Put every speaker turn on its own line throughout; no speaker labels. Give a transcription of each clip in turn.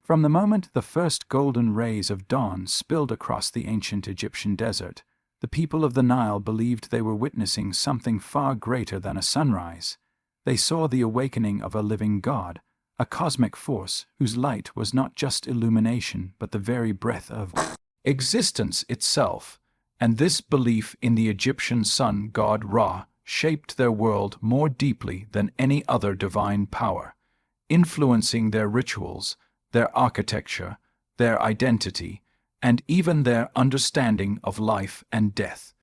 From the moment the first golden rays of dawn spilled across the ancient Egyptian desert, the people of the Nile believed they were witnessing something far greater than a sunrise. They saw the awakening of a living god, a cosmic force whose light was not just illumination but the very breath of existence itself. And this belief in the Egyptian sun god Ra shaped their world more deeply than any other divine power, influencing their rituals, their architecture, their identity, and even their understanding of life and death.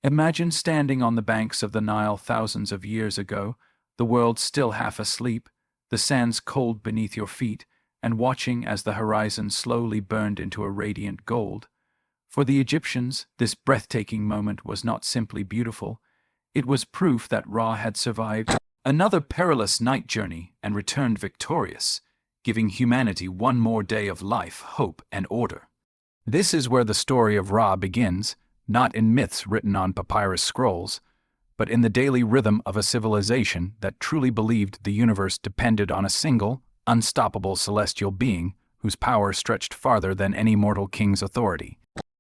Imagine standing on the banks of the Nile thousands of years ago, the world still half asleep, the sands cold beneath your feet, and watching as the horizon slowly burned into a radiant gold. For the Egyptians, this breathtaking moment was not simply beautiful, it was proof that Ra had survived another perilous night journey and returned victorious, giving humanity one more day of life, hope, and order. This is where the story of Ra begins, not in myths written on papyrus scrolls, but in the daily rhythm of a civilization that truly believed the universe depended on a single, unstoppable celestial being whose power stretched farther than any mortal king's authority.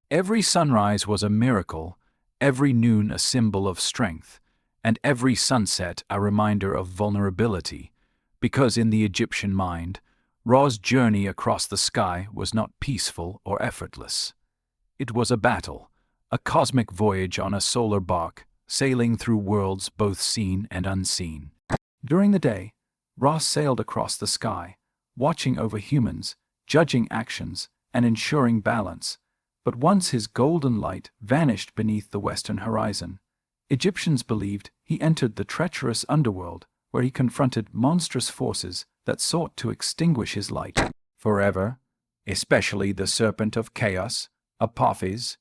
Every sunrise was a miracle, every noon a symbol of strength, and every sunset a reminder of vulnerability, because in the Egyptian mind, Ra's journey across the sky was not peaceful or effortless. It was a battle, a cosmic voyage on a solar barque, sailing through worlds both seen and unseen. During the day, Ra sailed across the sky, watching over humans, judging actions, and ensuring balance. But once his golden light vanished beneath the western horizon, Egyptians believed he entered the treacherous underworld, where he confronted monstrous forces that sought to extinguish his light forever, especially the serpent of chaos, Apophis,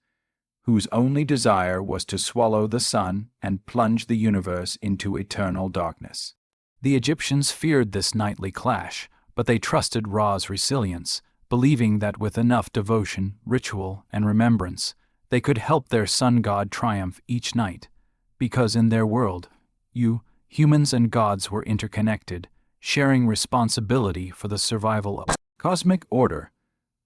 whose only desire was to swallow the sun and plunge the universe into eternal darkness. The Egyptians feared this nightly clash, but they trusted Ra's resilience, believing that with enough devotion, ritual, and remembrance, they could help their sun god triumph each night, because in their world, humans and gods were interconnected, sharing responsibility for the survival of cosmic order.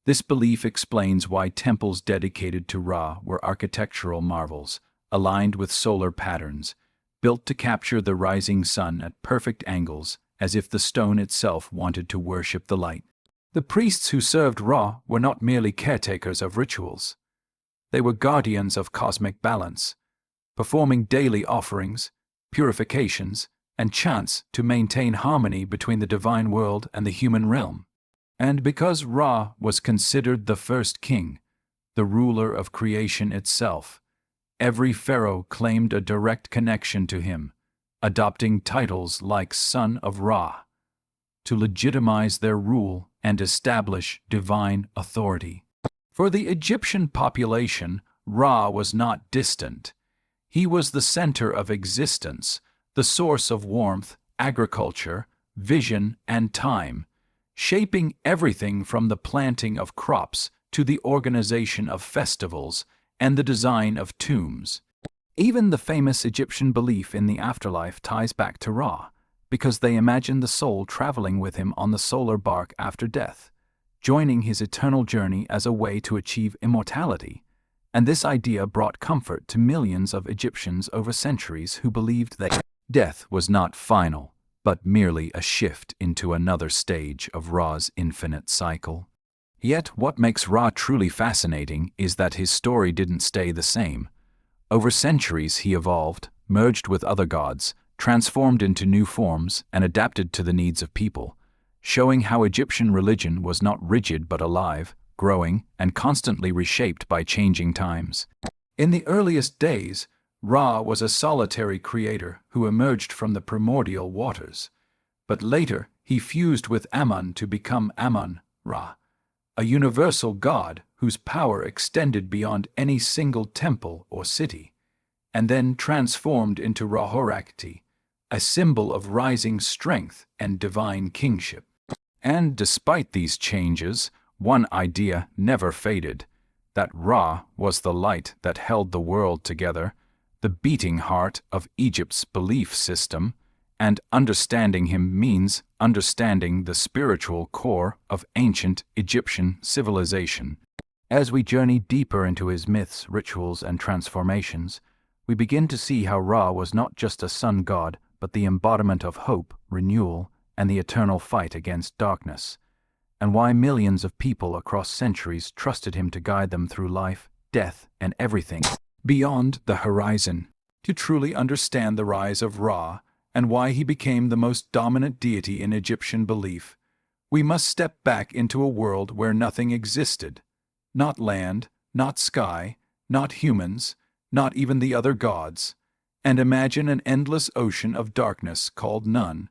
This belief explains why temples dedicated to Ra were architectural marvels, aligned with solar patterns, built to capture the rising sun at perfect angles, as if the stone itself wanted to worship the light. The priests who served Ra were not merely caretakers of rituals. They were guardians of cosmic balance, performing daily offerings, purifications, and chants to maintain harmony between the divine world and the human realm. And because Ra was considered the first king, the ruler of creation itself, every pharaoh claimed a direct connection to him, adopting titles like Son of Ra, to legitimize their rule and establish divine authority. For the Egyptian population, Ra was not distant. He was the center of existence, the source of warmth, agriculture, vision, and time, shaping everything from the planting of crops to the organization of festivals and the design of tombs. Even the famous Egyptian belief in the afterlife ties back to Ra, because they imagined the soul traveling with him on the Solar Barque after death, joining his eternal journey as a way to achieve immortality. And this idea brought comfort to millions of Egyptians over centuries who believed that death was not final, but merely a shift into another stage of Ra's infinite cycle. Yet what makes Ra truly fascinating is that his story didn't stay the same. Over centuries he evolved, merged with other gods, transformed into new forms, and adapted to the needs of people, showing how Egyptian religion was not rigid but alive, growing, and constantly reshaped by changing times. In the earliest days, Ra was a solitary creator who emerged from the primordial waters. But later, he fused with Amun to become Amun-Ra, a universal god whose power extended beyond any single temple or city, and then transformed into Ra-Horakhti, a symbol of rising strength and divine kingship. And despite these changes, one idea never faded, that Ra was the light that held the world together, the beating heart of Egypt's belief system, and understanding him means understanding the spiritual core of ancient Egyptian civilization. As we journey deeper into his myths, rituals, and transformations, we begin to see how Ra was not just a sun god, but the embodiment of hope, renewal, and the eternal fight against darkness, and why millions of people across centuries trusted him to guide them through life, death, and everything beyond the horizon. To truly understand the rise of Ra and why he became the most dominant deity in Egyptian belief, we must step back into a world where nothing existed. Not land, not sky, not humans, not even the other gods, and imagine an endless ocean of darkness called none,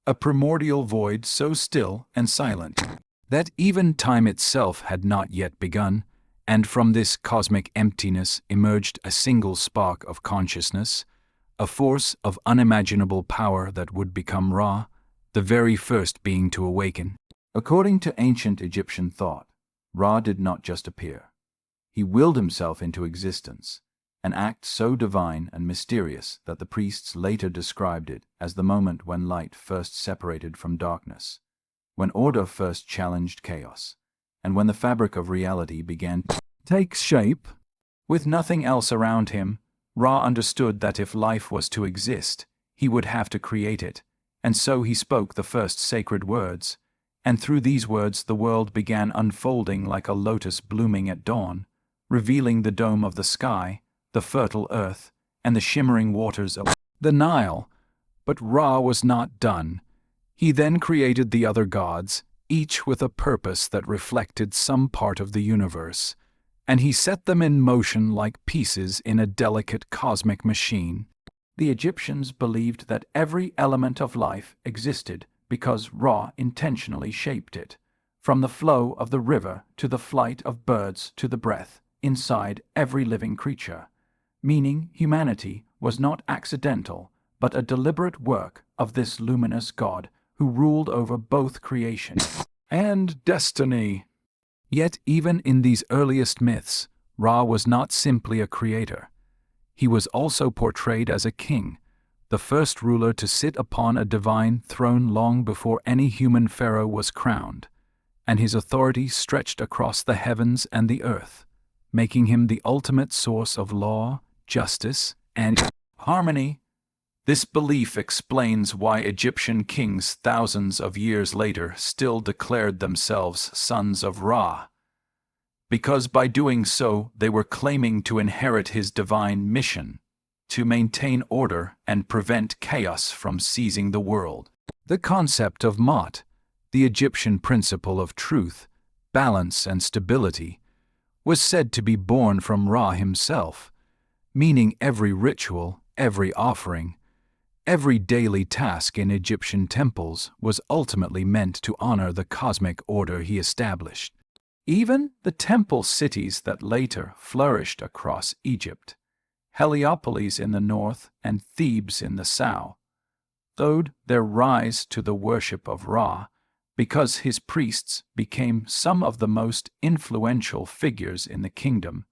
a primordial void so still and silent that even time itself had not yet begun, and from this cosmic emptiness emerged a single spark of consciousness, a force of unimaginable power that would become Ra, the very first being to awaken. According to ancient Egyptian thought, Ra did not just appear. He willed himself into existence, an act so divine and mysterious that the priests later described it as the moment when light first separated from darkness, when order first challenged chaos, and when the fabric of reality began to take shape. With nothing else around him, Ra understood that if life was to exist, he would have to create it, and so he spoke the first sacred words, and through these words the world began unfolding like a lotus blooming at dawn, revealing the dome of the sky, the fertile earth, and the shimmering waters of the Nile. But Ra was not done. He then created the other gods, each with a purpose that reflected some part of the universe, and he set them in motion like pieces in a delicate cosmic machine. The Egyptians believed that every element of life existed because Ra intentionally shaped it, from the flow of the river to the flight of birds to the breath inside every living creature, meaning humanity was not accidental, but a deliberate work of this luminous God who ruled over both creation and destiny. Yet even in these earliest myths, Ra was not simply a creator. He was also portrayed as a king, the first ruler to sit upon a divine throne long before any human pharaoh was crowned, and his authority stretched across the heavens and the earth, making him the ultimate source of law, justice, and harmony. This belief explains why Egyptian kings thousands of years later still declared themselves sons of Ra, because by doing so they were claiming to inherit his divine mission, to maintain order and prevent chaos from seizing the world. The concept of Ma'at, the Egyptian principle of truth, balance, and stability, was said to be born from Ra himself, meaning every ritual, every offering, every daily task in Egyptian temples was ultimately meant to honor the cosmic order he established. Even the temple cities that later flourished across Egypt, Heliopolis in the north and Thebes in the south, owed their rise to the worship of Ra because his priests became some of the most influential figures in the kingdom,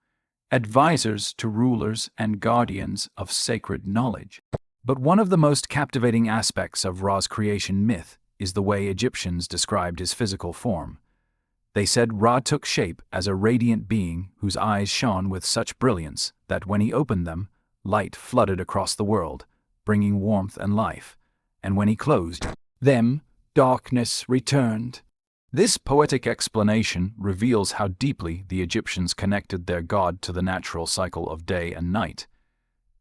advisors to rulers and guardians of sacred knowledge. But one of the most captivating aspects of Ra's creation myth is the way Egyptians described his physical form. They said Ra took shape as a radiant being whose eyes shone with such brilliance that when he opened them, light flooded across the world, bringing warmth and life, and when he closed them, darkness returned. This poetic explanation reveals how deeply the Egyptians connected their god to the natural cycle of day and night,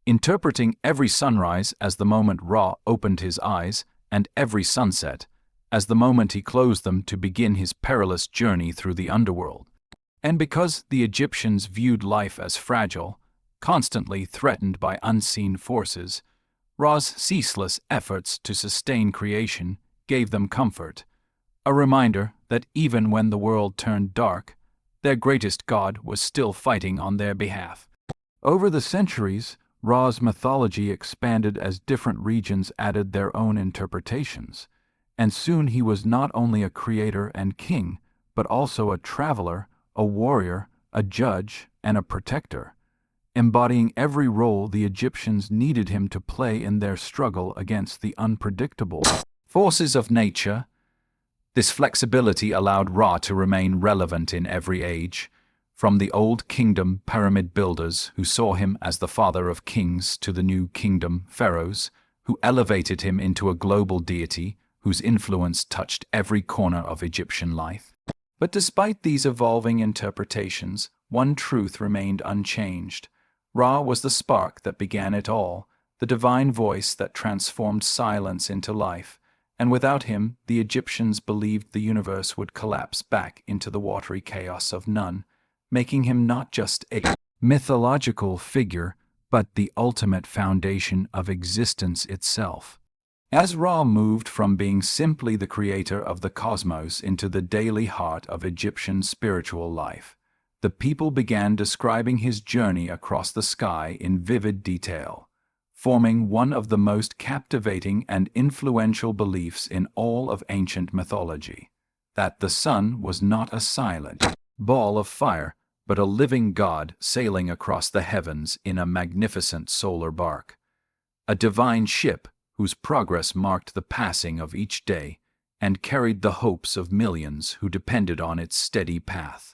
interpreting every sunrise as the moment Ra opened his eyes and every sunset as the moment he closed them to begin his perilous journey through the underworld. And because the Egyptians viewed life as fragile, constantly threatened by unseen forces, Ra's ceaseless efforts to sustain creation gave them comfort, a reminder that even when the world turned dark, their greatest god was still fighting on their behalf. Over the centuries, Ra's mythology expanded as different regions added their own interpretations, and soon he was not only a creator and king, but also a traveler, a warrior, a judge, and a protector, embodying every role the Egyptians needed him to play in their struggle against the unpredictable forces of nature. This flexibility allowed Ra to remain relevant in every age, from the Old Kingdom pyramid builders who saw him as the father of kings to the New Kingdom pharaohs who elevated him into a global deity whose influence touched every corner of Egyptian life. But despite these evolving interpretations, one truth remained unchanged. Ra was the spark that began it all, the divine voice that transformed silence into life, and without him, the Egyptians believed the universe would collapse back into the watery chaos of none, making him not just a mythological figure, but the ultimate foundation of existence itself. As Ra moved from being simply the creator of the cosmos into the daily heart of Egyptian spiritual life, the people began describing his journey across the sky in vivid detail, forming one of the most captivating and influential beliefs in all of ancient mythology, that the sun was not a silent ball of fire, but a living god sailing across the heavens in a magnificent solar barque, a divine ship whose progress marked the passing of each day and carried the hopes of millions who depended on its steady path.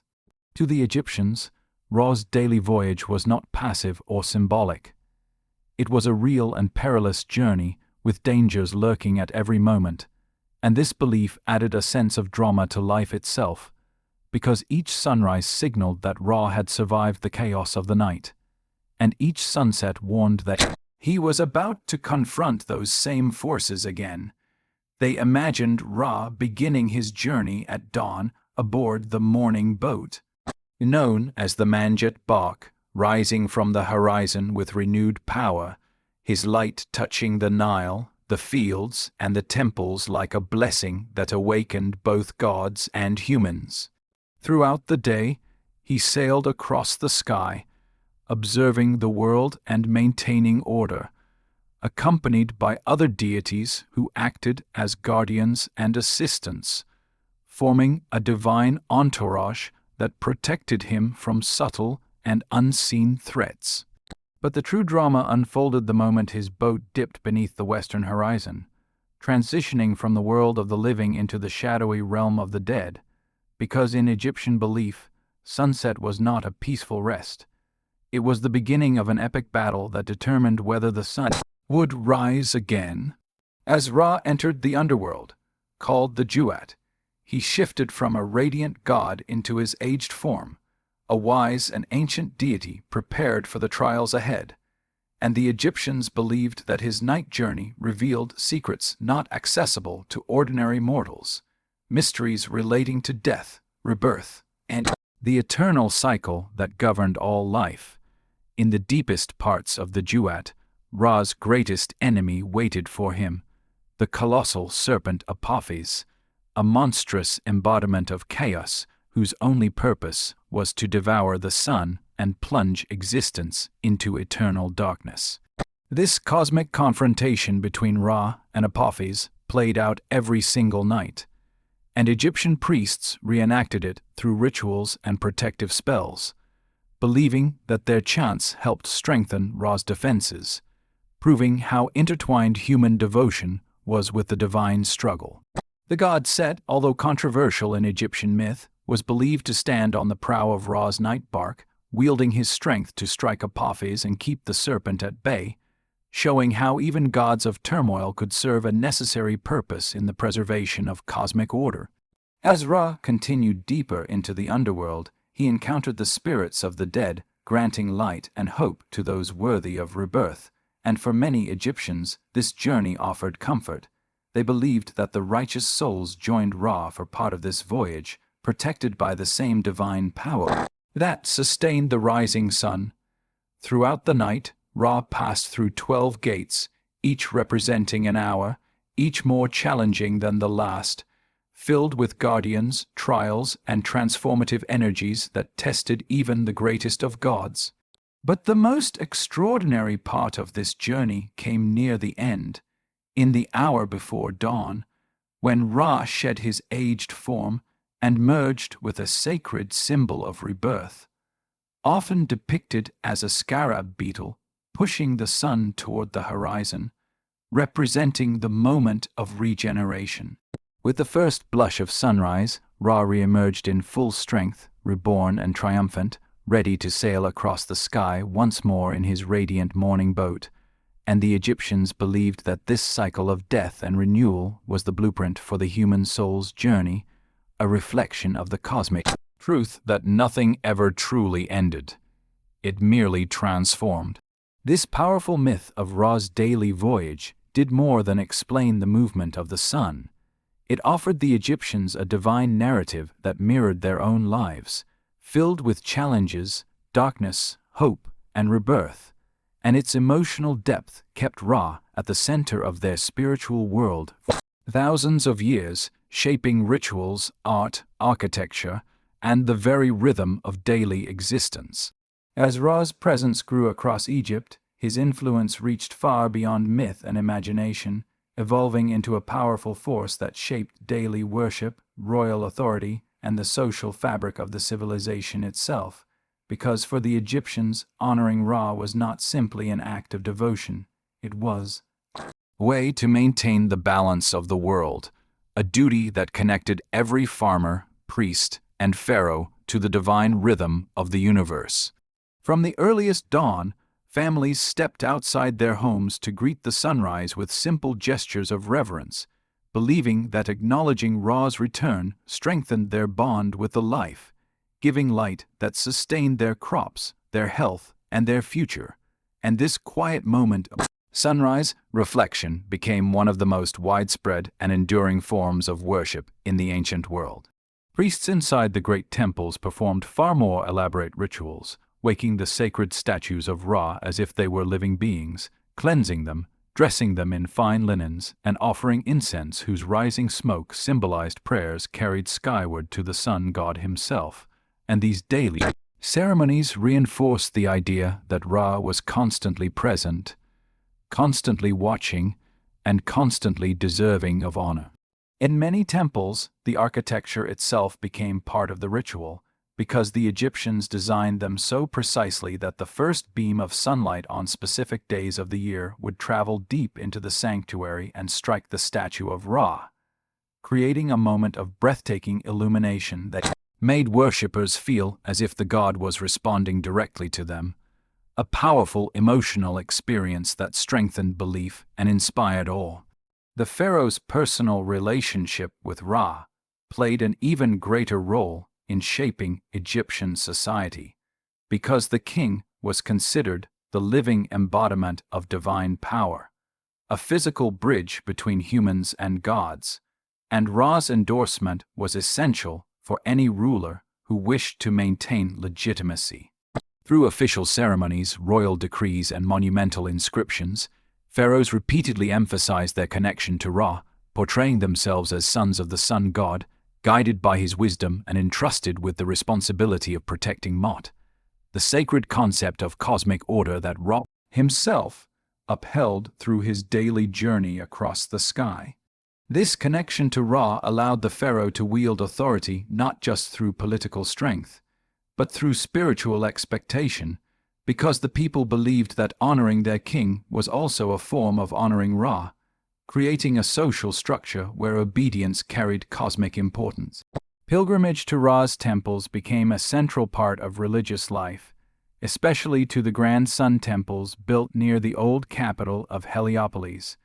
To the Egyptians, Ra's daily voyage was not passive or symbolic. It was a real and perilous journey with dangers lurking at every moment, and this belief added a sense of drama to life itself, because each sunrise signaled that Ra had survived the chaos of the night, and each sunset warned that he was about to confront those same forces again. They imagined Ra beginning his journey at dawn aboard the morning boat, known as the Solar Barque, rising from the horizon with renewed power, his light touching the Nile, the fields, and the temples like a blessing that awakened both gods and humans. Throughout the day, he sailed across the sky, observing the world and maintaining order, accompanied by other deities who acted as guardians and assistants, forming a divine entourage that protected him from subtle and unseen threats. But the true drama unfolded the moment his boat dipped beneath the western horizon, transitioning from the world of the living into the shadowy realm of the dead, because in Egyptian belief, sunset was not a peaceful rest. It was the beginning of an epic battle that determined whether the sun would rise again. As Ra entered the underworld, called the Duat, he shifted from a radiant god into his aged form, a wise and ancient deity prepared for the trials ahead, and the Egyptians believed that his night journey revealed secrets not accessible to ordinary mortals, mysteries relating to death, rebirth, and the eternal cycle that governed all life. In the deepest parts of the Duat, Ra's greatest enemy waited for him, the colossal serpent Apophis, a monstrous embodiment of chaos whose only purpose was to devour the sun and plunge existence into eternal darkness. This cosmic confrontation between Ra and Apophis played out every single night, and Egyptian priests reenacted it through rituals and protective spells, believing that their chants helped strengthen Ra's defenses, proving how intertwined human devotion was with the divine struggle. The god Set, although controversial in Egyptian myth, was believed to stand on the prow of Ra's night barque, wielding his strength to strike Apophis and keep the serpent at bay, showing how even gods of turmoil could serve a necessary purpose in the preservation of cosmic order. As Ra continued deeper into the underworld, he encountered the spirits of the dead, granting light and hope to those worthy of rebirth, and for many Egyptians, this journey offered comfort. They believed that the righteous souls joined Ra for part of this voyage, protected by the same divine power that sustained the rising sun. Throughout the night, Ra passed through 12 gates, each representing an hour, each more challenging than the last, filled with guardians, trials, and transformative energies that tested even the greatest of gods. But the most extraordinary part of this journey came near the end, in the hour before dawn, when Ra shed his aged form and merged with a sacred symbol of rebirth. often depicted as a scarab beetle pushing the sun toward the horizon, representing the moment of regeneration. With the first blush of sunrise, Ra re-emerged in full strength, reborn and triumphant, ready to sail across the sky once more in his radiant morning boat, and the Egyptians believed that this cycle of death and renewal was the blueprint for the human soul's journey, a reflection of the cosmic truth that nothing ever truly ended. It merely transformed. This powerful myth of Ra's daily voyage did more than explain the movement of the sun. It offered the Egyptians a divine narrative that mirrored their own lives, filled with challenges, darkness, hope, and rebirth, and its emotional depth kept Ra at the center of their spiritual world for thousands of years, shaping rituals, art, architecture, and the very rhythm of daily existence. As Ra's presence grew across Egypt, his influence reached far beyond myth and imagination, evolving into a powerful force that shaped daily worship, royal authority, and the social fabric of the civilization itself. Because for the Egyptians, honoring Ra was not simply an act of devotion, it was a way to maintain the balance of the world, a duty that connected every farmer, priest, and pharaoh to the divine rhythm of the universe. From the earliest dawn, families stepped outside their homes to greet the sunrise with simple gestures of reverence, believing that acknowledging Ra's return strengthened their bond with the life, giving light that sustained their crops, their health, and their future. And this quiet moment of sunrise reflection became one of the most widespread and enduring forms of worship in the ancient world. Priests inside the great temples performed far more elaborate rituals, waking the sacred statues of Ra as if they were living beings, cleansing them, dressing them in fine linens, and offering incense whose rising smoke symbolized prayers carried skyward to the sun god himself. And these daily ceremonies reinforced the idea that Ra was constantly present, constantly watching, and constantly deserving of honor. In many temples, the architecture itself became part of the ritual, because the Egyptians designed them so precisely that the first beam of sunlight on specific days of the year would travel deep into the sanctuary and strike the statue of Ra, creating a moment of breathtaking illumination that made worshippers feel as if the god was responding directly to them, a powerful emotional experience that strengthened belief and inspired awe. The pharaoh's personal relationship with Ra played an even greater role in shaping Egyptian society, because the king was considered the living embodiment of divine power, a physical bridge between humans and gods, and Ra's endorsement was essential for any ruler who wished to maintain legitimacy. Through official ceremonies, royal decrees, and monumental inscriptions, pharaohs repeatedly emphasized their connection to Ra, portraying themselves as sons of the sun god, guided by his wisdom and entrusted with the responsibility of protecting Mot, the sacred concept of cosmic order that Ra himself upheld through his daily journey across the sky. This connection to Ra allowed the pharaoh to wield authority not just through political strength, but through spiritual expectation, because the people believed that honoring their king was also a form of honoring Ra, creating a social structure where obedience carried cosmic importance. Pilgrimage to Ra's temples became a central part of religious life, especially to the grand sun temples built near the old capital of Heliopolis,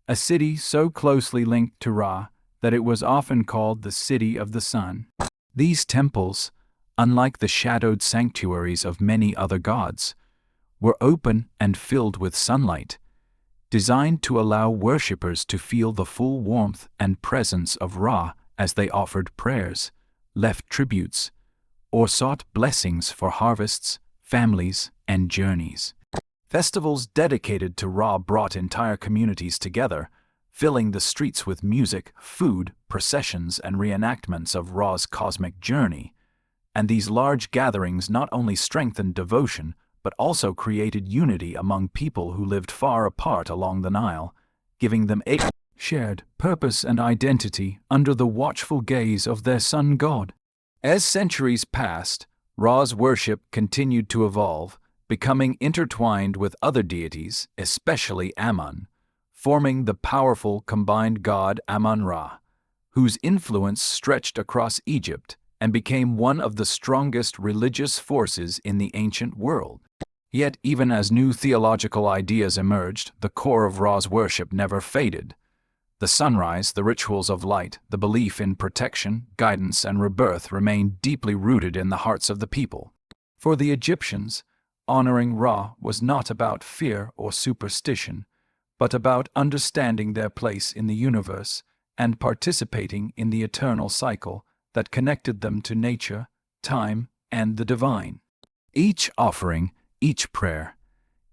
a city so closely linked to Ra that it was often called the City of the Sun. These temples, unlike the shadowed sanctuaries of many other gods, were open and filled with sunlight, designed to allow worshippers to feel the full warmth and presence of Ra as they offered prayers, left tributes, or sought blessings for harvests, families, and journeys. Festivals dedicated to Ra brought entire communities together, filling the streets with music, food, processions, and reenactments of Ra's cosmic journey. And these large gatherings not only strengthened devotion, but also created unity among people who lived far apart along the Nile, giving them a shared purpose and identity under the watchful gaze of their sun god. As centuries passed, Ra's worship continued to evolve, becoming intertwined with other deities, especially Amun, forming the powerful combined god Amun-Ra, whose influence stretched across Egypt and became one of the strongest religious forces in the ancient world. Yet, even as new theological ideas emerged, the core of Ra's worship never faded. The sunrise, the rituals of light, the belief in protection, guidance, and rebirth remained deeply rooted in the hearts of the people. For the Egyptians, honoring Ra was not about fear or superstition, but about understanding their place in the universe and participating in the eternal cycle that connected them to nature, time, and the divine. Each offering, each prayer,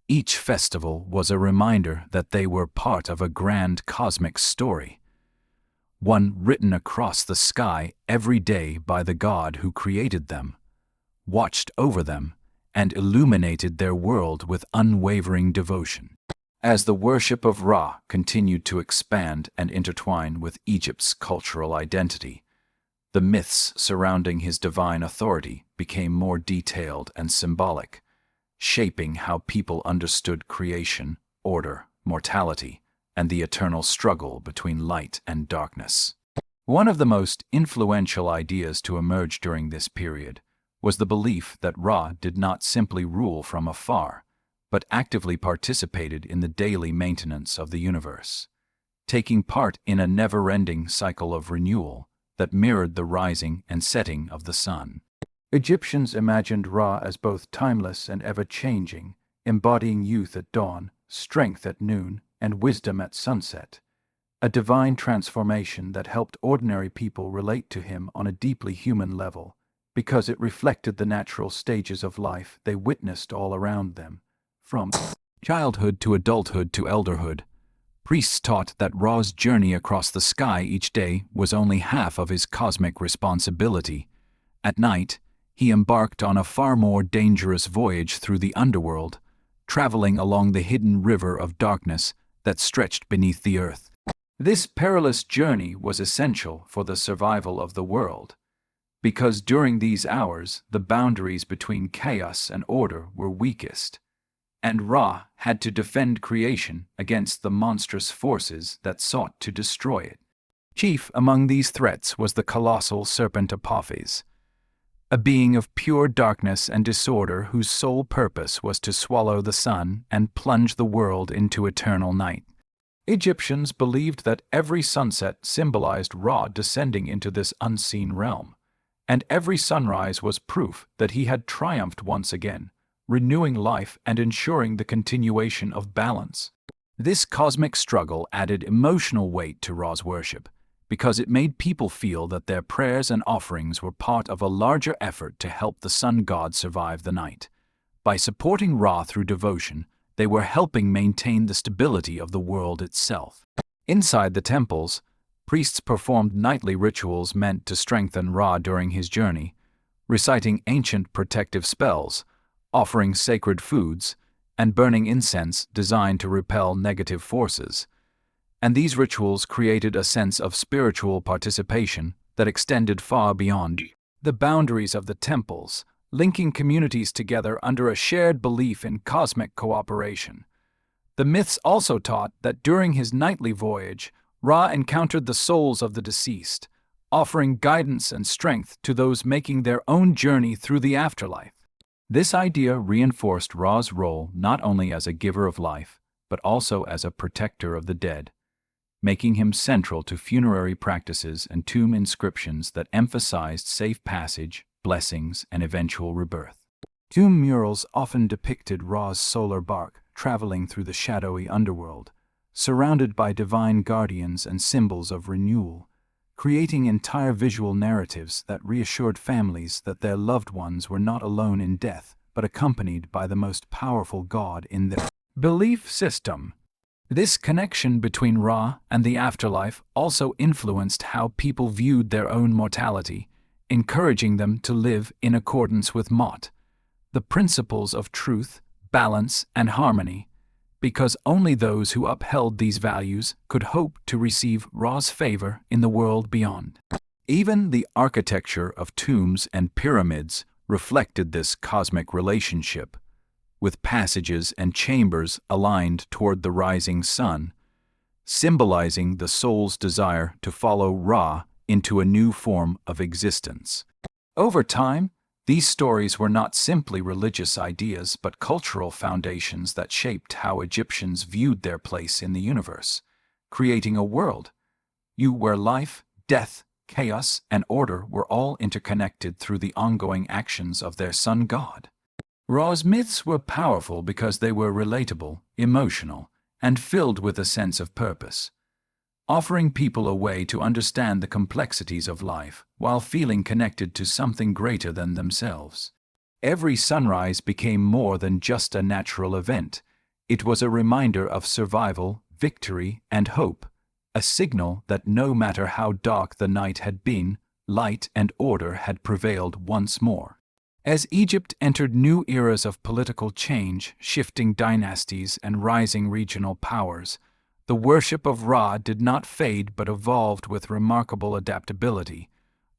each festival was a reminder that they were part of a grand cosmic story, one written across the sky every day by the God who created them, watched over them, and illuminated their world with unwavering devotion. As the worship of Ra continued to expand and intertwine with Egypt's cultural identity, the myths surrounding his divine authority became more detailed and symbolic, shaping how people understood creation, order, mortality, and the eternal struggle between light and darkness. One of the most influential ideas to emerge during this period was the belief that Ra did not simply rule from afar, but actively participated in the daily maintenance of the universe, taking part in a never-ending cycle of renewal that mirrored the rising and setting of the sun. Egyptians imagined Ra as both timeless and ever-changing, embodying youth at dawn, strength at noon, and wisdom at sunset, a divine transformation that helped ordinary people relate to him on a deeply human level, because it reflected the natural stages of life they witnessed all around them. From childhood to adulthood to elderhood, priests taught that Ra's journey across the sky each day was only half of his cosmic responsibility. At night, he embarked on a far more dangerous voyage through the underworld, traveling along the hidden river of darkness that stretched beneath the earth. This perilous journey was essential for the survival of the world, because during these hours the boundaries between chaos and order were weakest, and Ra had to defend creation against the monstrous forces that sought to destroy it. Chief among these threats was the colossal serpent Apophis, a being of pure darkness and disorder whose sole purpose was to swallow the sun and plunge the world into eternal night. Egyptians believed that every sunset symbolized Ra descending into this unseen realm, and every sunrise was proof that he had triumphed once again, renewing life and ensuring the continuation of balance. This cosmic struggle added emotional weight to Ra's worship, because it made people feel that their prayers and offerings were part of a larger effort to help the sun god survive the night. By supporting Ra through devotion, they were helping maintain the stability of the world itself. Inside the temples, priests performed nightly rituals meant to strengthen Ra during his journey, reciting ancient protective spells, offering sacred foods, and burning incense designed to repel negative forces. And these rituals created a sense of spiritual participation that extended far beyond the boundaries of the temples, linking communities together under a shared belief in cosmic cooperation. The myths also taught that during his nightly voyage, Ra encountered the souls of the deceased, offering guidance and strength to those making their own journey through the afterlife. This idea reinforced Ra's role not only as a giver of life, but also as a protector of the dead, making him central to funerary practices and tomb inscriptions that emphasized safe passage, blessings, and eventual rebirth. Tomb murals often depicted Ra's solar barque traveling through the shadowy underworld, surrounded by divine guardians and symbols of renewal, creating entire visual narratives that reassured families that their loved ones were not alone in death, but accompanied by the most powerful god in their belief system. This connection between Ra and the afterlife also influenced how people viewed their own mortality, encouraging them to live in accordance with Mot, the principles of truth, balance, and harmony, because only those who upheld these values could hope to receive Ra's favor in the world beyond. Even the architecture of tombs and pyramids reflected this cosmic relationship, with passages and chambers aligned toward the rising sun, symbolizing the soul's desire to follow Ra into a new form of existence. Over time, these stories were not simply religious ideas but cultural foundations that shaped how Egyptians viewed their place in the universe, creating a world where life, death, chaos, and order were all interconnected through the ongoing actions of their sun god. Ra's myths were powerful because they were relatable, emotional, and filled with a sense of purpose, offering people a way to understand the complexities of life while feeling connected to something greater than themselves. Every sunrise became more than just a natural event. It was a reminder of survival, victory, and hope, a signal that no matter how dark the night had been, light and order had prevailed once more. As Egypt entered new eras of political change, shifting dynasties, and rising regional powers, the worship of Ra did not fade but evolved with remarkable adaptability,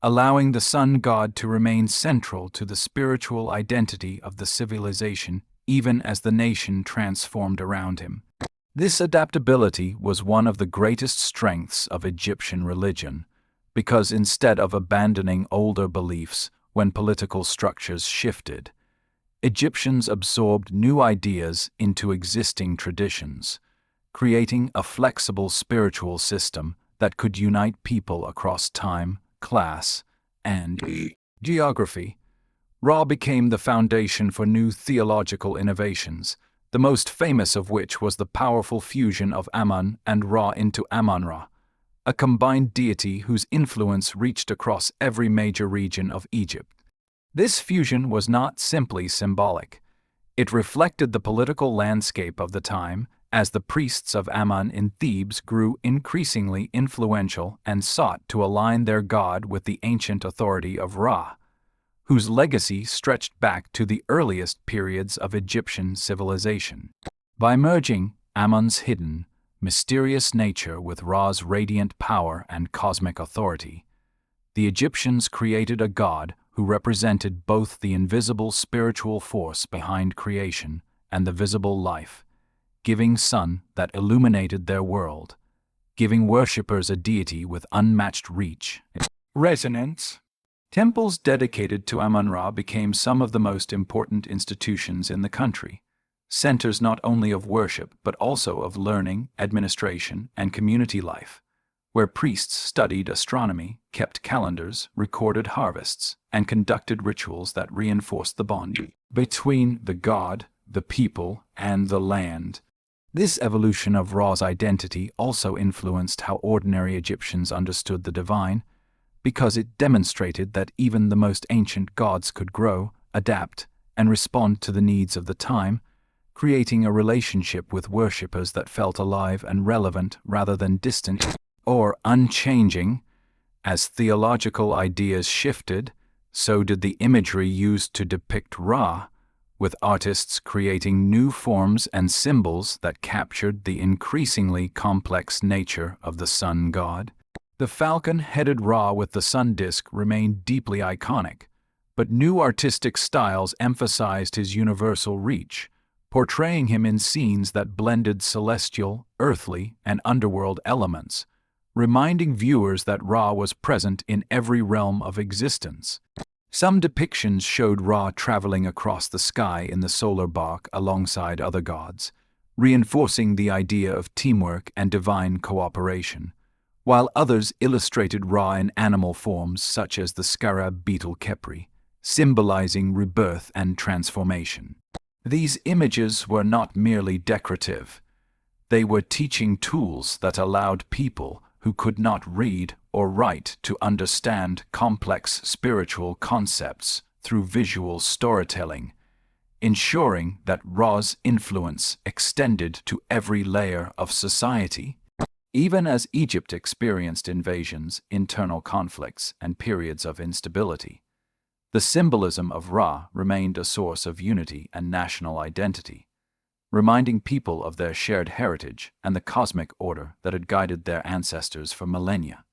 allowing the sun god to remain central to the spiritual identity of the civilization even as the nation transformed around him. This adaptability was one of the greatest strengths of Egyptian religion, because instead of abandoning older beliefs when political structures shifted, Egyptians absorbed new ideas into existing traditions, creating a flexible spiritual system that could unite people across time, class, and geography. Ra became the foundation for new theological innovations, the most famous of which was the powerful fusion of Amun and Ra into Amun-Ra, a combined deity whose influence reached across every major region of Egypt. This fusion was not simply symbolic. It reflected the political landscape of the time, as the priests of Amun in Thebes grew increasingly influential and sought to align their god with the ancient authority of Ra, whose legacy stretched back to the earliest periods of Egyptian civilization. By merging Amun's hidden, mysterious nature with Ra's radiant power and cosmic authority, the Egyptians created a god who represented both the invisible spiritual force behind creation and the visible life, giving sun that illuminated their world, giving worshippers a deity with unmatched reach. Resonance. Temples dedicated to Amun-Ra became some of the most important institutions in the country, centers not only of worship but also of learning, administration, and community life, where priests studied astronomy, kept calendars, recorded harvests, and conducted rituals that reinforced the bond between the god, the people, and the land. This evolution of Ra's identity also influenced how ordinary Egyptians understood the divine, because it demonstrated that even the most ancient gods could grow, adapt, and respond to the needs of the time, creating a relationship with worshippers that felt alive and relevant rather than distant or unchanging. As theological ideas shifted, so did the imagery used to depict Ra, with artists creating new forms and symbols that captured the increasingly complex nature of the sun god. The falcon-headed Ra with the sun disk remained deeply iconic, but new artistic styles emphasized his universal reach, portraying him in scenes that blended celestial, earthly, and underworld elements, reminding viewers that Ra was present in every realm of existence. Some depictions showed Ra traveling across the sky in the Solar Barque alongside other gods, reinforcing the idea of teamwork and divine cooperation, while others illustrated Ra in animal forms such as the scarab beetle Khepri, symbolizing rebirth and transformation. These images were not merely decorative. They were teaching tools that allowed people who could not read or write to understand complex spiritual concepts through visual storytelling, ensuring that Ra's influence extended to every layer of society. Even as Egypt experienced invasions, internal conflicts, and periods of instability, the symbolism of Ra remained a source of unity and national identity, reminding people of their shared heritage and the cosmic order that had guided their ancestors for millennia.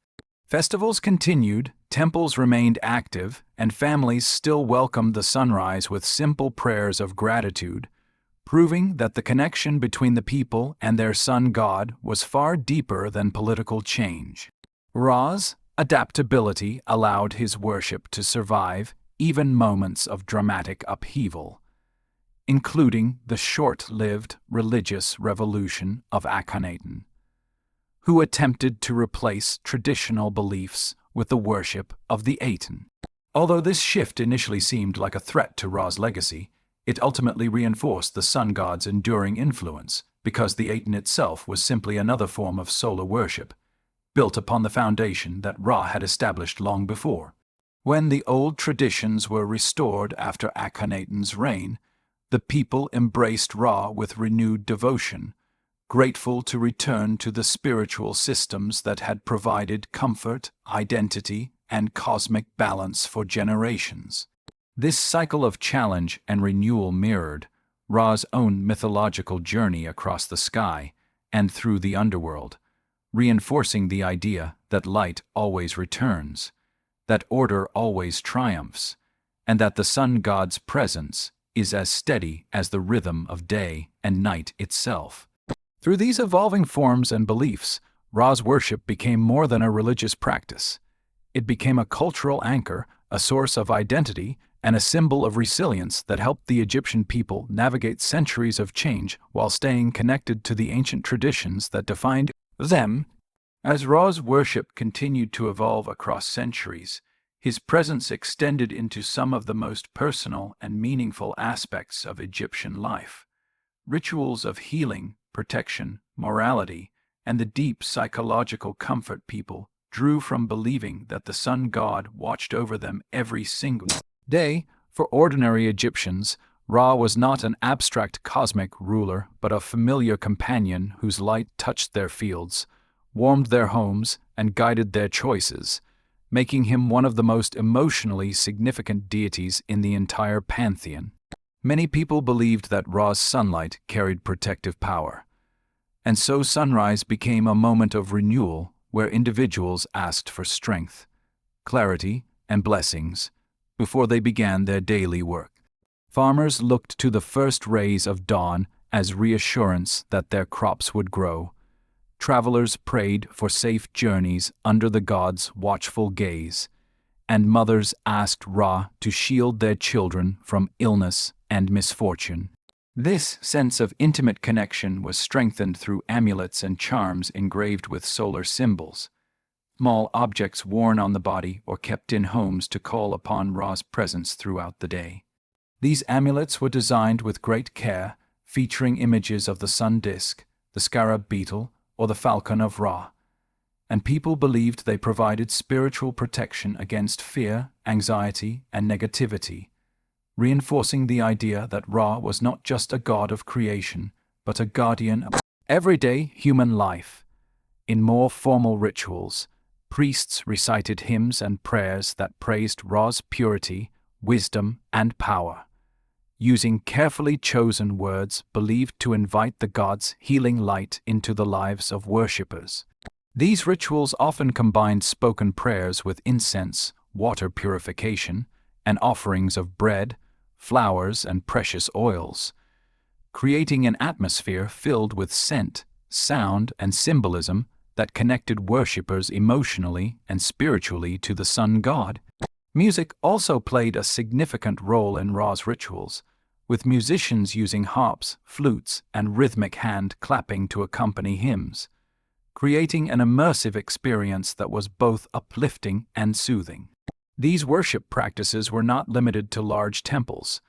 Festivals continued, temples remained active, and families still welcomed the sunrise with simple prayers of gratitude, proving that the connection between the people and their sun god was far deeper than political change. Ra's adaptability allowed his worship to survive even moments of dramatic upheaval, including the short-lived religious revolution of Akhenaten, who attempted to replace traditional beliefs with the worship of the Aten. Although this shift initially seemed like a threat to Ra's legacy, it ultimately reinforced the sun god's enduring influence, because the Aten itself was simply another form of solar worship, built upon the foundation that Ra had established long before. When the old traditions were restored after Akhenaten's reign, the people embraced Ra with renewed devotion, grateful to return to the spiritual systems that had provided comfort, identity, and cosmic balance for generations. This cycle of challenge and renewal mirrored Ra's own mythological journey across the sky and through the underworld, reinforcing the idea that light always returns, that order always triumphs, and that the sun god's presence is as steady as the rhythm of day and night itself. Through these evolving forms and beliefs, Ra's worship became more than a religious practice. It became a cultural anchor, a source of identity, and a symbol of resilience that helped the Egyptian people navigate centuries of change while staying connected to the ancient traditions that defined them. As Ra's worship continued to evolve across centuries, his presence extended into some of the most personal and meaningful aspects of Egyptian life. Rituals of healing, protection, morality, and the deep psychological comfort people drew from believing that the sun god watched over them every single day. For ordinary Egyptians, Ra was not an abstract cosmic ruler, but a familiar companion whose light touched their fields, warmed their homes, and guided their choices, making him one of the most emotionally significant deities in the entire pantheon. Many people believed that Ra's sunlight carried protective power, and so sunrise became a moment of renewal where individuals asked for strength, clarity, and blessings before they began their daily work. Farmers looked to the first rays of dawn as reassurance that their crops would grow. Travelers prayed for safe journeys under the god's watchful gaze, and mothers asked Ra to shield their children from illness and misfortune. This sense of intimate connection was strengthened through amulets and charms engraved with solar symbols, small objects worn on the body or kept in homes to call upon Ra's presence throughout the day. These amulets were designed with great care, featuring images of the sun disk, the scarab beetle, or the falcon of Ra, and people believed they provided spiritual protection against fear, anxiety, and negativity, reinforcing the idea that Ra was not just a god of creation, but a guardian of everyday human life. In more formal rituals, priests recited hymns and prayers that praised Ra's purity, wisdom, and power, using carefully chosen words believed to invite the god's healing light into the lives of worshippers. These rituals often combined spoken prayers with incense, water purification, and offerings of bread, flowers, and precious oils, creating an atmosphere filled with scent, sound, and symbolism that connected worshippers emotionally and spiritually to the sun god. Music also played a significant role in Ra's rituals, with musicians using harps, flutes, and rhythmic hand clapping to accompany hymns, creating an immersive experience that was both uplifting and soothing. These worship practices were not limited to large temples.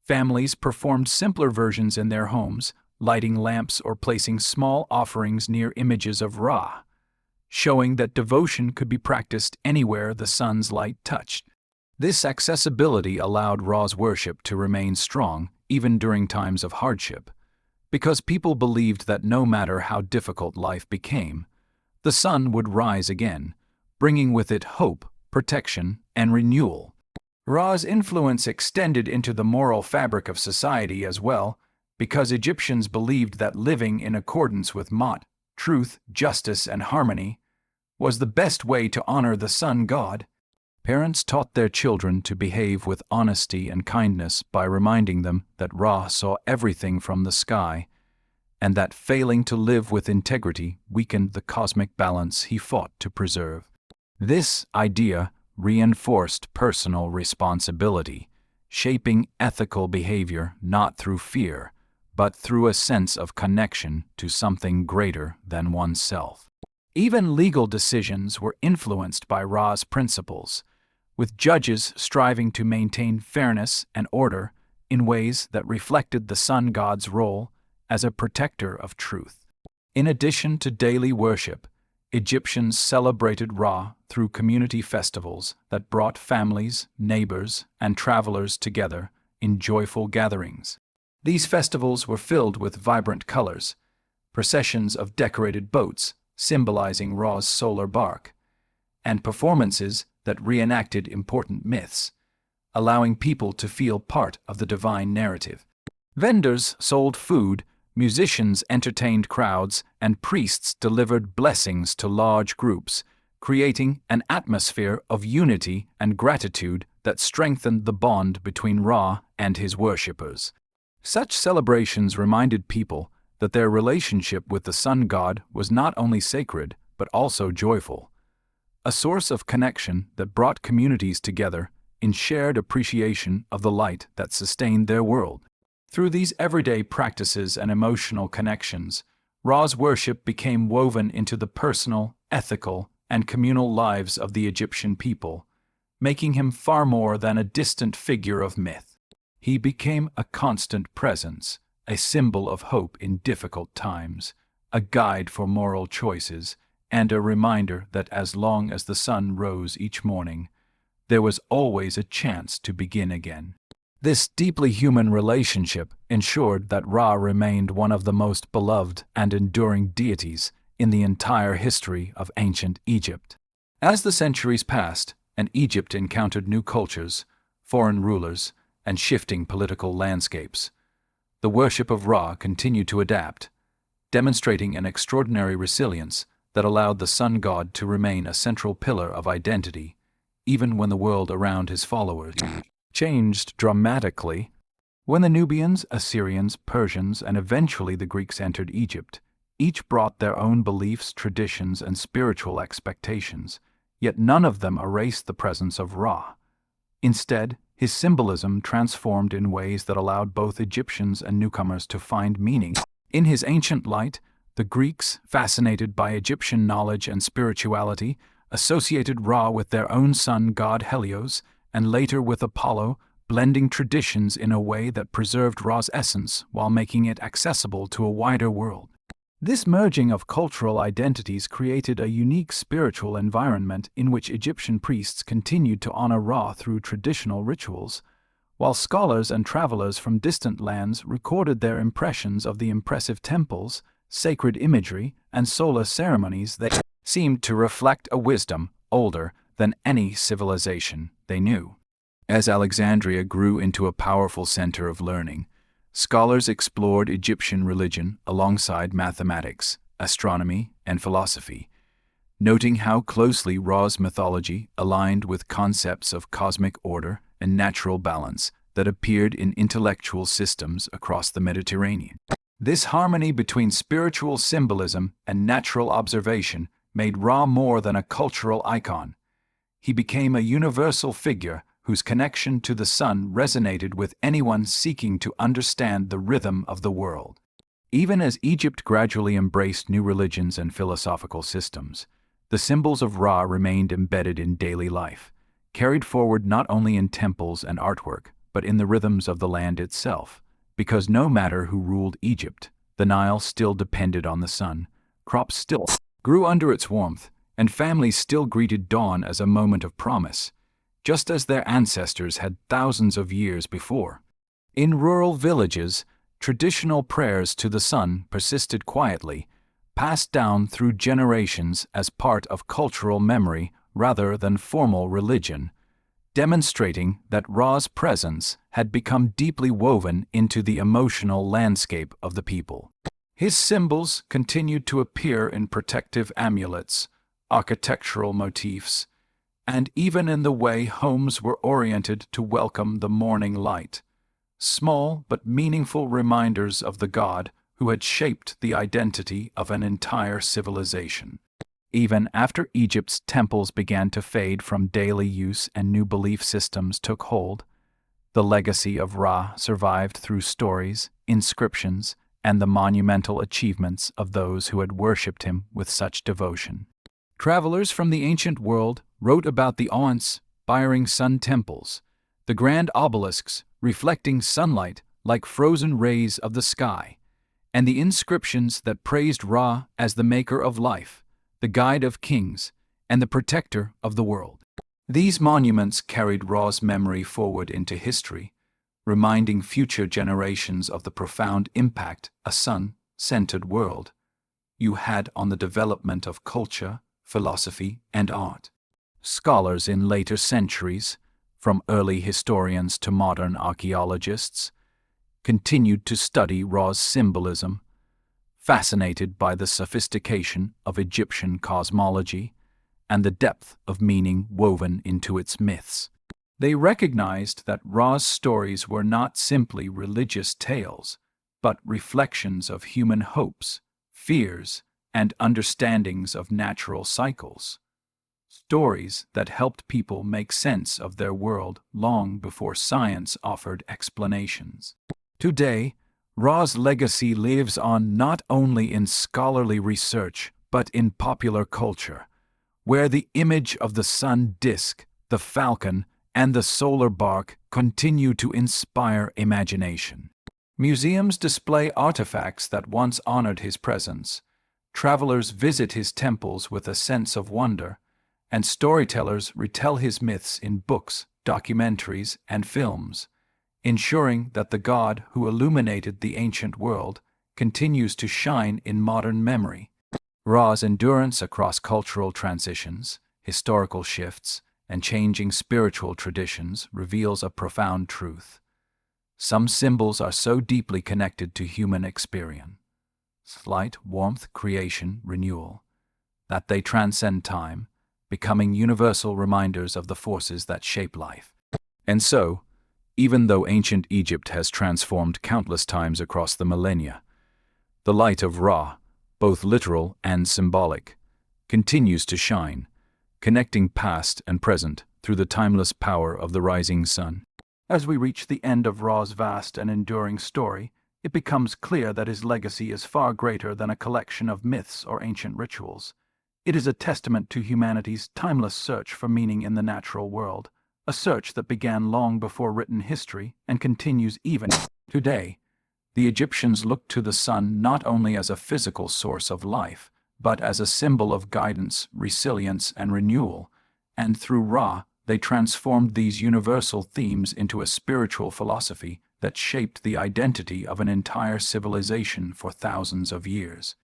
Families performed simpler versions in their homes, lighting lamps or placing small offerings near images of Ra, showing that devotion could be practiced anywhere the sun's light touched. This accessibility allowed Ra's worship to remain strong even during times of hardship, because people believed that no matter how difficult life became, the sun would rise again, bringing with it hope, protection, and renewal. Ra's influence extended into the moral fabric of society as well, because Egyptians believed that living in accordance with Ma'at, truth, justice, and harmony, was the best way to honor the sun god. Parents taught their children to behave with honesty and kindness by reminding them that Ra saw everything from the sky, and that failing to live with integrity weakened the cosmic balance he fought to preserve. This idea reinforced personal responsibility, shaping ethical behavior not through fear, but through a sense of connection to something greater than oneself. Even legal decisions were influenced by Ra's principles, with judges striving to maintain fairness and order in ways that reflected the sun god's role as a protector of truth. In addition to daily worship, Egyptians celebrated Ra through community festivals that brought families, neighbors, and travelers together in joyful gatherings. These festivals were filled with vibrant colors, processions of decorated boats symbolizing Ra's Solar Barque, and performances that reenacted important myths, allowing people to feel part of the divine narrative. Vendors sold food, musicians entertained crowds, and priests delivered blessings to large groups, creating an atmosphere of unity and gratitude that strengthened the bond between Ra and his worshippers. Such celebrations reminded people that their relationship with the sun god was not only sacred but also joyful, a source of connection that brought communities together in shared appreciation of the light that sustained their world. Through these everyday practices and emotional connections, Ra's worship became woven into the personal, ethical, and communal lives of the Egyptian people, making him far more than a distant figure of myth. He became a constant presence, a symbol of hope in difficult times, a guide for moral choices, and a reminder that as long as the sun rose each morning, there was always a chance to begin again. This deeply human relationship ensured that Ra remained one of the most beloved and enduring deities in the entire history of ancient Egypt. As the centuries passed and Egypt encountered new cultures, foreign rulers, and shifting political landscapes, the worship of Ra continued to adapt, demonstrating an extraordinary resilience that allowed the sun god to remain a central pillar of identity, even when the world around his followers changed dramatically. When the Nubians, Assyrians, Persians, and eventually the Greeks entered Egypt, each brought their own beliefs, traditions, and spiritual expectations, yet none of them erased the presence of Ra. Instead, his symbolism transformed in ways that allowed both Egyptians and newcomers to find meaning. In his ancient light, the Greeks, fascinated by Egyptian knowledge and spirituality, associated Ra with their own sun god Helios, and later with Apollo, blending traditions in a way that preserved Ra's essence while making it accessible to a wider world. This merging of cultural identities created a unique spiritual environment in which Egyptian priests continued to honor Ra through traditional rituals, while scholars and travelers from distant lands recorded their impressions of the impressive temples, sacred imagery, and solar ceremonies that seemed to reflect a wisdom older than any civilization they knew. As Alexandria grew into a powerful center of learning, scholars explored Egyptian religion alongside mathematics, astronomy, and philosophy, noting how closely Ra's mythology aligned with concepts of cosmic order and natural balance that appeared in intellectual systems across the Mediterranean. This harmony between spiritual symbolism and natural observation made Ra more than a cultural icon. He became a universal figure whose connection to the sun resonated with anyone seeking to understand the rhythm of the world. Even as Egypt gradually embraced new religions and philosophical systems, the symbols of Ra remained embedded in daily life, carried forward not only in temples and artwork, but in the rhythms of the land itself. Because no matter who ruled Egypt, the Nile still depended on the sun, crops still grew under its warmth, and families still greeted dawn as a moment of promise, just as their ancestors had thousands of years before. In rural villages, traditional prayers to the sun persisted quietly, passed down through generations as part of cultural memory rather than formal religion, demonstrating that Ra's presence had become deeply woven into the emotional landscape of the people. His symbols continued to appear in protective amulets, architectural motifs, and even in the way homes were oriented to welcome the morning light. Small but meaningful reminders of the god who had shaped the identity of an entire civilization. Even after Egypt's temples began to fade from daily use and new belief systems took hold, the legacy of Ra survived through stories, inscriptions, and the monumental achievements of those who had worshipped him with such devotion. Travelers from the ancient world wrote about the awe-inspiring sun temples, the grand obelisks reflecting sunlight like frozen rays of the sky, and the inscriptions that praised Ra as the maker of life, the guide of kings, and the protector of the world. These monuments carried Ra's memory forward into history, reminding future generations of the profound impact a sun-centered world you had on the development of culture, philosophy, and art. Scholars in later centuries, from early historians to modern archaeologists, continued to study Ra's symbolism, fascinated by the sophistication of Egyptian cosmology and the depth of meaning woven into its myths. They recognized that Ra's stories were not simply religious tales, but reflections of human hopes, fears, and understandings of natural cycles. Stories that helped people make sense of their world long before science offered explanations. Today, Ra's legacy lives on not only in scholarly research but in popular culture, where the image of the sun disk, the falcon, and the solar barque continue to inspire imagination. Museums display artifacts that once honored his presence. Travelers visit his temples with a sense of wonder, and storytellers retell his myths in books, documentaries, and films, ensuring that the god who illuminated the ancient world continues to shine in modern memory. Ra's endurance across cultural transitions, historical shifts, and changing spiritual traditions reveals a profound truth. Some symbols are so deeply connected to human experience, light, warmth, creation, renewal, that they transcend time, becoming universal reminders of the forces that shape life. And so, even though ancient Egypt has transformed countless times across the millennia, the light of Ra, both literal and symbolic, continues to shine, connecting past and present through the timeless power of the rising sun. As we reach the end of Ra's vast and enduring story, it becomes clear that his legacy is far greater than a collection of myths or ancient rituals. It is a testament to humanity's timeless search for meaning in the natural world, a search that began long before written history and continues even today. The Egyptians looked to the sun not only as a physical source of life, but as a symbol of guidance, resilience, and renewal, and through Ra, they transformed these universal themes into a spiritual philosophy that shaped the identity of an entire civilization for thousands of years.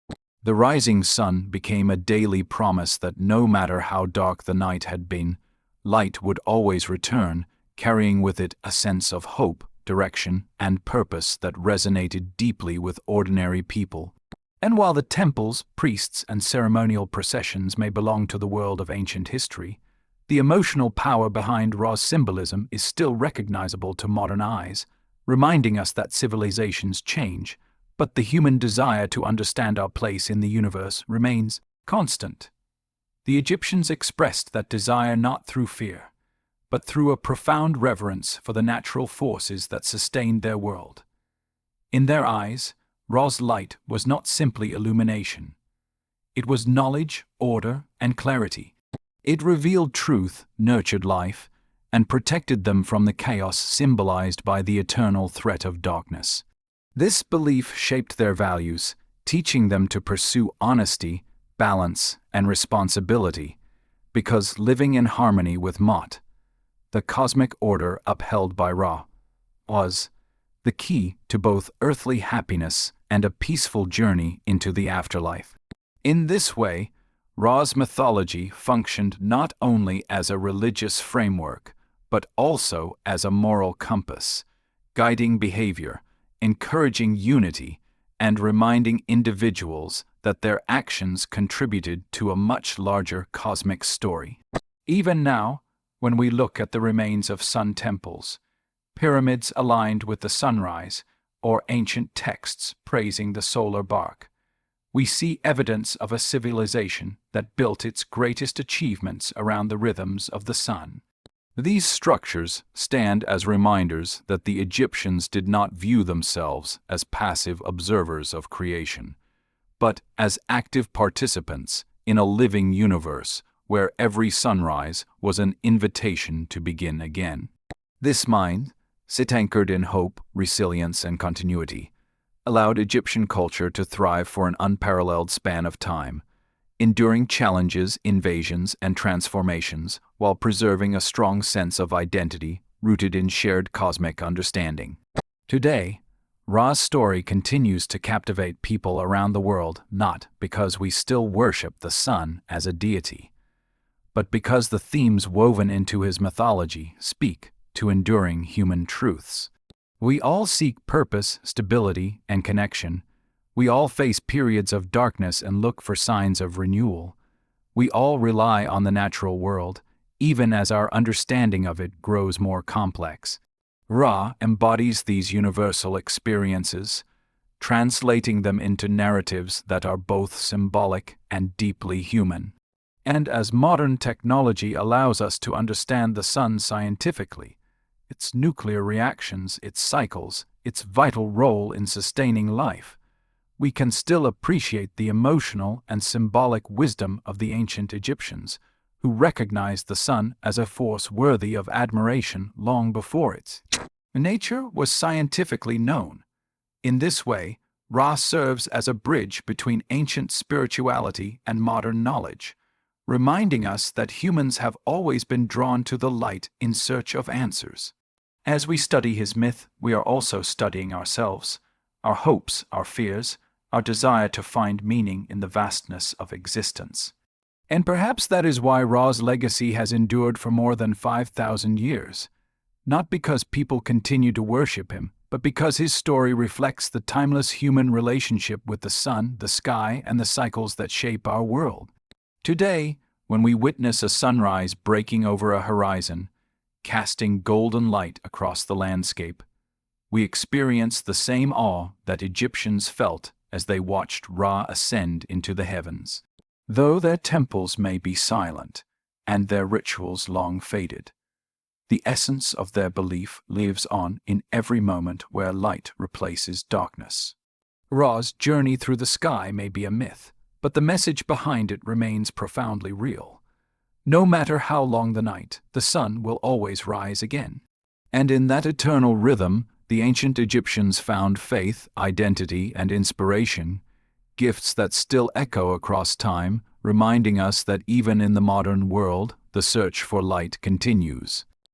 The rising sun became a daily promise that no matter how dark the night had been, light would always return, carrying with it a sense of hope, direction, and purpose that resonated deeply with ordinary people. And while the temples, priests, and ceremonial processions may belong to the world of ancient history, the emotional power behind Ra's symbolism is still recognizable to modern eyes, reminding us that civilizations change, but the human desire to understand our place in the universe remains constant. The Egyptians expressed that desire not through fear, but through a profound reverence for the natural forces that sustained their world. In their eyes, Ra's light was not simply illumination. It was knowledge, order, and clarity. It revealed truth, nurtured life, and protected them from the chaos symbolized by the eternal threat of darkness. This belief shaped their values, teaching them to pursue honesty, balance, and responsibility, because living in harmony with Mot, the cosmic order upheld by Ra, was the key to both earthly happiness and a peaceful journey into the afterlife. In this way, Ra's mythology functioned not only as a religious framework, but also as a moral compass, guiding behavior, encouraging unity, and reminding individuals that their actions contributed to a much larger cosmic story. Even now, when we look at the remains of sun temples, pyramids aligned with the sunrise, or ancient texts praising the Solar Barque, we see evidence of a civilization that built its greatest achievements around the rhythms of the sun. These structures stand as reminders that the Egyptians did not view themselves as passive observers of creation, but as active participants in a living universe where every sunrise was an invitation to begin again. This mind, sit anchored in hope, resilience, and continuity, allowed Egyptian culture to thrive for an unparalleled span of time, enduring challenges, invasions, and transformations while preserving a strong sense of identity rooted in shared cosmic understanding. Today, Ra's story continues to captivate people around the world not because we still worship the sun as a deity, but because the themes woven into his mythology speak to enduring human truths. We all seek purpose, stability, and connection. We all face periods of darkness and look for signs of renewal. We all rely on the natural world, even as our understanding of it grows more complex. Ra embodies these universal experiences, translating them into narratives that are both symbolic and deeply human. And as modern technology allows us to understand the sun scientifically, its nuclear reactions, its cycles, its vital role in sustaining life, we can still appreciate the emotional and symbolic wisdom of the ancient Egyptians, who recognized the sun as a force worthy of admiration long before its nature was scientifically known. In this way, Ra serves as a bridge between ancient spirituality and modern knowledge, reminding us that humans have always been drawn to the light in search of answers. As we study his myth, we are also studying ourselves, our hopes, our fears, our desire to find meaning in the vastness of existence. And perhaps that is why Ra's legacy has endured for more than 5,000 years, not because people continue to worship him, but because his story reflects the timeless human relationship with the sun, the sky, and the cycles that shape our world. Today, when we witness a sunrise breaking over a horizon, casting golden light across the landscape, we experience the same awe that Egyptians felt as they watched Ra ascend into the heavens. Though their temples may be silent, and their rituals long faded, the essence of their belief lives on in every moment where light replaces darkness. Ra's journey through the sky may be a myth, but the message behind it remains profoundly real. No matter how long the night, the sun will always rise again. And in that eternal rhythm, the ancient Egyptians found faith, identity, and inspiration, gifts that still echo across time, reminding us that even in the modern world, the search for light continues.